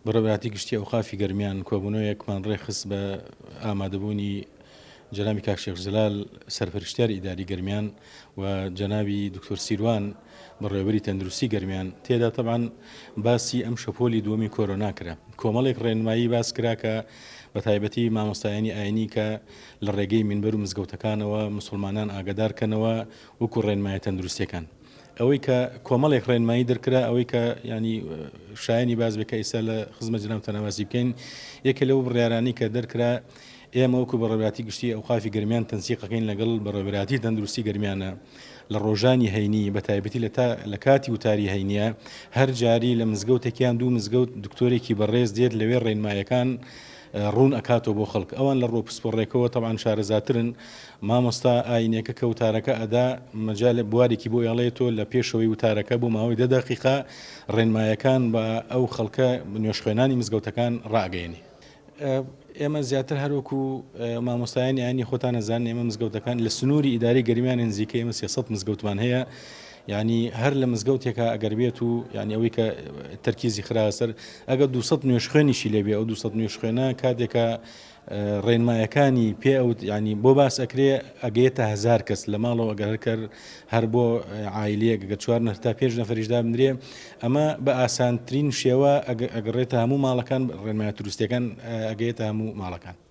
بەڕێوەبەتی گشتی ئەوقافی گەرمیان کۆبوونەوەیەکمان ڕێخست بە ئامادەبوونی جەنابی کاک شێخ جەلال سەرپەرشتیار ئیداری گەرمیان و جەنابی دکتۆر سیروان بەڕێوەبەری تەندروستی گەرمیان تێدا تەبعاً باسی ئەم شەپۆلی دووەمی کۆرۆنا کرا. کۆمەڵێک ڕێنمایی باس کرا کە بە تایبەتی مامۆستایانی ئاینی کە لە ڕێگەی مینبەر و مزگەوتەکانەوە مسلمانان ئاگادارکەنەوە وەکو ڕێنمایە تەندروستیەکان. ئەوەی کە کۆمەڵێک ڕێنمایی دەرکرا ئەوەی کە ینی شایانی باز بکە ئێستا لە خزمەت جەناب تەناواسی بکەین یەکە لەو بڕیارانی کە دەرکرا ئێمە وەکو بەڕێوەبەتی گشتی ئەوقافی گەرمیان تەنسیقەکەین لەگەڵ بەڕێوەبەتی تەندروستی گەرمیانە لە ڕۆژانی هەینی بە تایبەتی لە کاتی وتاری هەینیە هەر جاری لە مزگەوتێکیان دوو مزگەوت دکتۆرێکی بەڕێز دێت لەوێ ڕێنمایەکان ڕوون ئەکاتەوە بۆ خەڵک ئەوان لە ڕۆپسپۆڕێکەوە تەبعاً شارەزاترن مامۆستا ئاینەکە کە وتارەکە ئەدا مەجال بوارێکی بۆ ئێڵێتەوە لە پێشەوەی وتارەکە بۆ ماوەی 10 دقیقە ڕێنمایەکان بە ئەو خەڵکە نوێژخوێنانی مزگەوتەکان ڕاگەیەنی. ئێمە زیاتر هەروەکو مامۆستایانی ئاینی خۆتان نەزان ئێمە مزگەوتەکان لە سنووری ئیداری گەرمیان نزیکە ئێمە 300 مزگەوتمان هەیە ینی هەر لە مزگەوتێکە ئەگەر بێت و ینی ئەوەی کە تەرکیزی خراسەر ئەگەر 200 نوێژخوێنیشی لێبێ ئەو 200 نوێژخوێنە کاتێکە ڕێنمایەکانی پێ ئەوت ینی بۆ باس ئەکرێ ئەگەیتە 1000 کەس لە ماڵەوە ئەگەر کرد هەر بۆ عایلەیەک گە 4 نەفر تا 5 نەفریشدا بنرێ ئەمە بە ئاسانترین شێوە ئەگەڕێتە هەموو ماڵەکان ڕێنمایە تروستیەکان ئەگەیتە هەموو ماڵەکان.